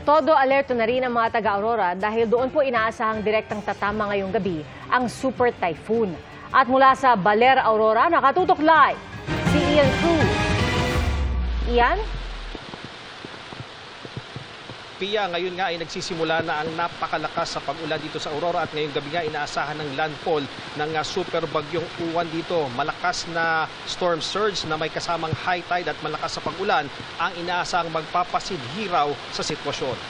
Todo alerto na rin ang mga taga-Aurora dahil doon po inaasahang direktang tatama ngayong gabi ang super typhoon. At mula sa Baler, Aurora, nakatutok live si Ian Cruz. Ian? Pia, ngayon nga ay nagsisimula na ang napakalakas sa pag-ulan dito sa Aurora at ngayong gabi nga inaasahan ng landfall ng super bagyong Uwan dito. Malakas na storm surge na may kasamang high tide at malakas sa pag-ulan ang inaasahang magpapasidhiraw sa sitwasyon.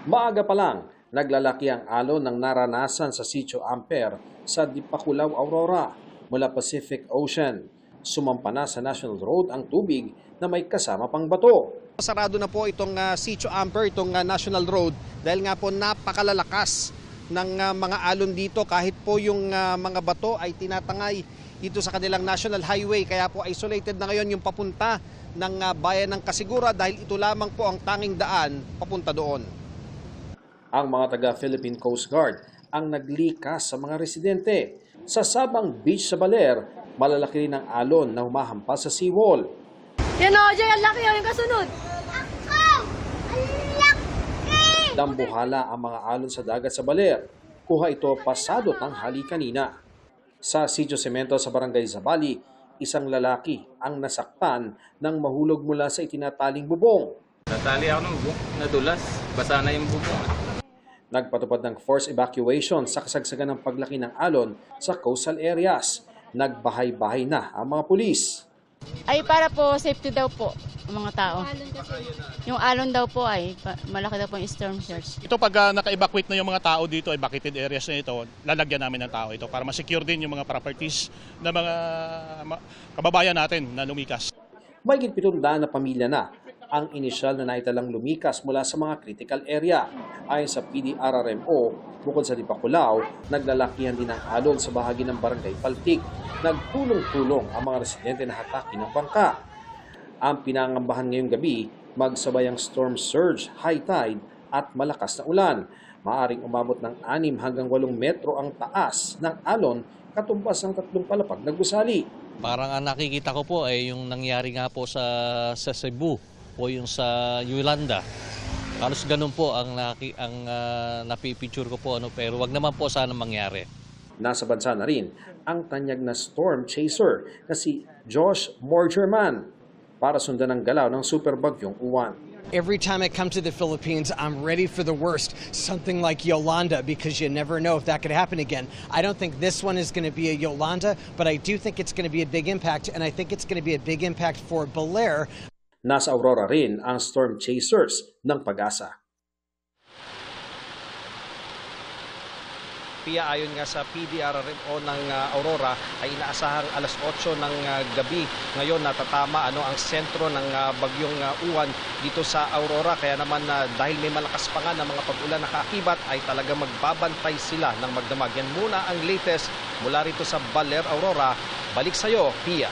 Maaga pa lang, naglalaki ang alon ng naranasan sa Sitio Ampere sa Dipakulaw, Aurora mula Pacific Ocean. Sumampa na sa National Road ang tubig na may kasama pang bato. Sarado na po itong Sitio Ampere, itong National Road dahil nga po napakalalakas ng mga alon dito kahit po yung mga bato ay tinatangay dito sa kanilang National Highway. Kaya po isolated na ngayon yung papunta ng bayan ng Casigura dahil ito lamang po ang tanging daan papunta doon. Ang mga taga-Philippine Coast Guard ang naglikas sa mga residente. Sa Sabang Beach sa Baler, malalaki rin ang alon na humahampas sa seawall. Yan o, Jay, ang laki yung kasunod. Ako! Ang laki! Dambuhala ang mga alon sa dagat sa Baler. Kuha ito pasado tanghali kanina. Sa Sitio Cemento sa Barangay Zambali, isang lalaki ang nasaktan nang mahulog mula sa itinataling bubong. Natali ako ng bubong, nadulas, basa na yung bubong. Nagpatupad ng forced evacuation sa kasagsagan ng paglaki ng alon sa coastal areas. Nagbahay-bahay na ang mga pulis. Ay para po safety daw po ng mga tao. Yung alon daw po ay malaki daw po yung storm surge. Ito pag naka-evacuate na yung mga tao dito, evacuated areas na ito, lalagyan namin ng tao ito para ma-secure din yung mga properties ng mga kababayan natin na lumikas. Mahigit 700 na pamilya na ang inisyal na naitalang lumikas mula sa mga critical area. Ayon sa PDRRMO, bukod sa Dipakulaw, naglalakihan din ang alon sa bahagi ng Barangay Paltik. Nagtulong-tulong ang mga residente na hataki ng bangka. Ang pinangambahan ngayong gabi, magsabay ang storm surge, high tide at malakas na ulan. Maaring umabot ng 6 hanggang 8 metro ang taas ng alon katumbas ng 3 palapag na gusali. Parang ang nakikita ko po ay yung nangyari nga po sa Cebu o yung sa Yolanda. Halos ganun po ang napipicture ko po, pero wag naman po sana mangyari. Nasa bansa na rin ang tanyag na storm chaser na si Josh Morgerman para sundan ang galaw ng superbagyong Uwan. Every time I come to the Philippines, I'm ready for the worst, something like Yolanda, because you never know if that could happen again. I don't think this one is going to be a Yolanda, but I do think it's going to be a big impact, and I think it's going to be a big impact for Baler. Nasa Aurora rin ang storm chasers ng Pag-asa. Pia, ayon nga sa PDRRMO ng Aurora ay inaasahang alas 8 ng gabi ngayon natatama ang sentro ng bagyong Uwan dito sa Aurora. Kaya naman dahil may malakas pa nga ng mga pag-ulan na kaakibat ay talaga magbabantay sila ng magdamag. Yan muna ang latest mula rito sa Baler, Aurora. Balik sa'yo, Pia.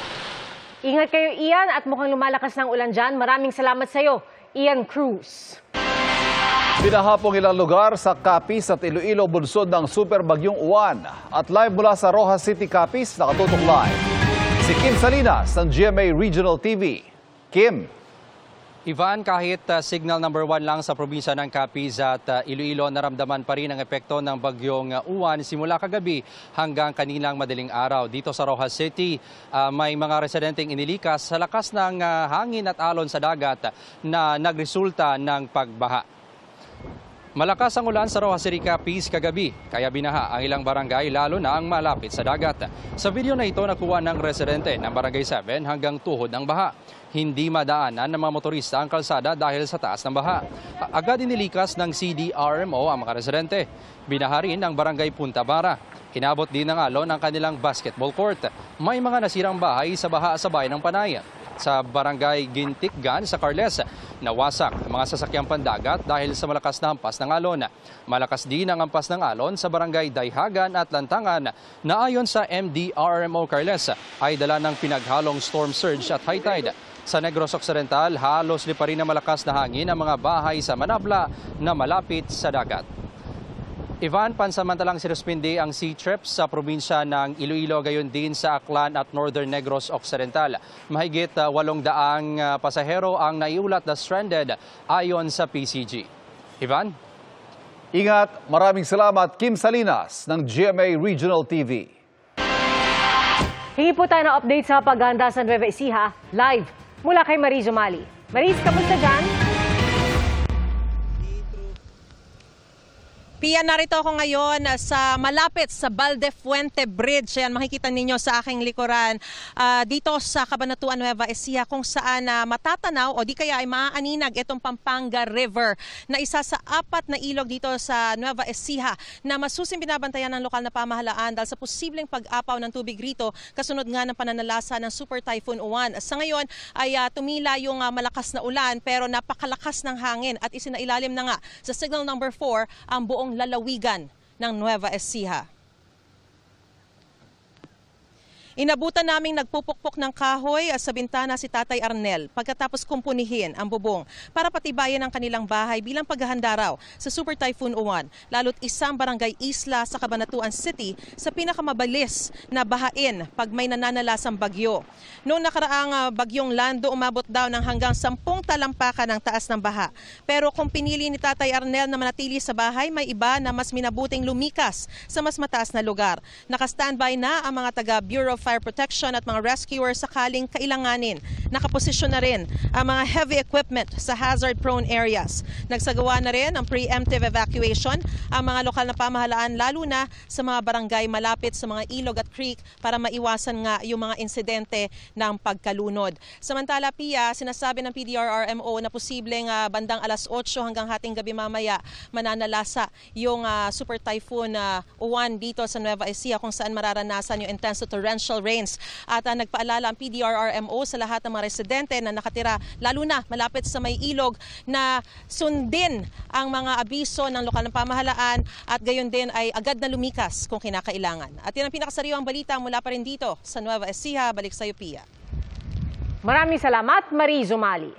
Ingat kayo, Ian, at mukhang lumalakas ng ulan dyan. Maraming salamat sa'yo, Ian Cruz. Pinahapong ilang lugar sa Capiz at Iloilo bunsod ng super bagyong Uwan. At live mula sa Rojas City, Capiz, nakatutok live si Kim Salinas ng GMA Regional TV. Kim. Ivan, kahit signal number 1 lang sa probinsya ng Capiz at Iloilo, naramdaman pa rin ang epekto ng bagyong Uwan simula kagabi hanggang kaninang madaling araw. Dito sa Rojas City, may mga residenteng inilikas sa lakas ng hangin at alon sa dagat na nagresulta ng pagbaha. Malakas ang ulan sa Rojas City, Capiz kagabi, kaya binaha ang ilang barangay lalo na ang malapit sa dagat. Sa video na ito nakuha ng residente ng Barangay 7 hanggang tuhod ng baha. Hindi madaanan ng mga motorista ang kalsada dahil sa taas ng baha. Agad inilikas ng CDRMO ang mga residente. Binaha rin ang Barangay Punta Bara. Hinabot din ng alon ang kanilang basketball court. May mga nasirang bahay sa baha sa bayan ng Panay. Sa Barangay Gintikgan sa Carles, nawasak ang mga sasakyang pandagat dahil sa malakas na hampas ng alon. Malakas din ang hampas ng alon sa Barangay Dayhagan at Lantangan na ayon sa MDRMO Carles ay dala ng pinaghalong storm surge at high tide. Sa Negros Occidental, halos lipa rin na malakas na hangin ang mga bahay sa Manabla na malapit sa dagat. Ivan, pansamantalang sinuspindi ang sea trips sa probinsya ng Iloilo, gayon din sa Aklan at Northern Negros Occidental. Mahigit 800 pasahero ang naiulat na stranded ayon sa PCG. Ivan? Ingat, maraming salamat Kim Salinas ng GMA Regional TV. Hingi po tayo ng update sa paghahanda sa Nueva Ecija, live mula kay Marie Zumali. Marie, kamusta dyan? Pia, narito ako ngayon sa malapit sa Valdefuente Bridge. Ayan, makikita ninyo sa aking likuran dito sa Cabanatuan, Nueva Ecija, kung saan matatanaw o di kaya ay maaaninag itong Pampanga River na isa sa 4 na ilog dito sa Nueva Ecija na masusing binabantayan ng lokal na pamahalaan dahil sa posibleng pag-apaw ng tubig rito kasunod nga ng pananalasa ng Super Typhoon Uwan. Sa ngayon ay tumila yung malakas na ulan pero napakalakas ng hangin at isinailalim na nga sa signal number 4 ang buong lalawigan ng Nueva Ecija. Inabutan naming nagpupukpok ng kahoy sa bintana si Tatay Arnel pagkatapos kumpunihin ang bubong para patibayan ang kanilang bahay bilang paghahanda raw sa Super Typhoon Uwan, lalo't isang barangay isla sa Cabanatuan City sa pinakamabilis na bahain pag may nananalasang bagyo. Noong nakaraang bagyong Lando, umabot daw ng hanggang 10 talampakan ng taas ng baha. Pero kung pinili ni Tatay Arnel na manatili sa bahay, may iba na mas minabuting lumikas sa mas mataas na lugar. Naka-standby na ang mga taga Bureau of Fire Protection at mga rescuers sakaling kailanganin. Nakaposisyon na rin ang mga heavy equipment sa hazard-prone areas. Nagsagawa na rin ang preemptive evacuation ang mga lokal na pamahalaan, lalo na sa mga barangay malapit sa mga ilog at creek para maiwasan nga yung mga insidente ng pagkalunod. Samantala, Pia, sinasabi ng PDRRMO na posibleng bandang alas 8 hanggang hating gabi mamaya mananalasa yung Super Typhoon Uwan dito sa Nueva Ecija kung saan mararanasan yung intense to torrential rains. At nagpaalala ang PDRRMO sa lahat ng mga residente na nakatira lalo na malapit sa may ilog na sundin ang mga abiso ng lokal na pamahalaan at gayon din ay agad na lumikas kung kinakailangan. At yan ang pinakasariwang balita mula pa rin dito sa Nueva Ecija. Balik sa iyo, Pia. Maraming salamat, Marie Zumali.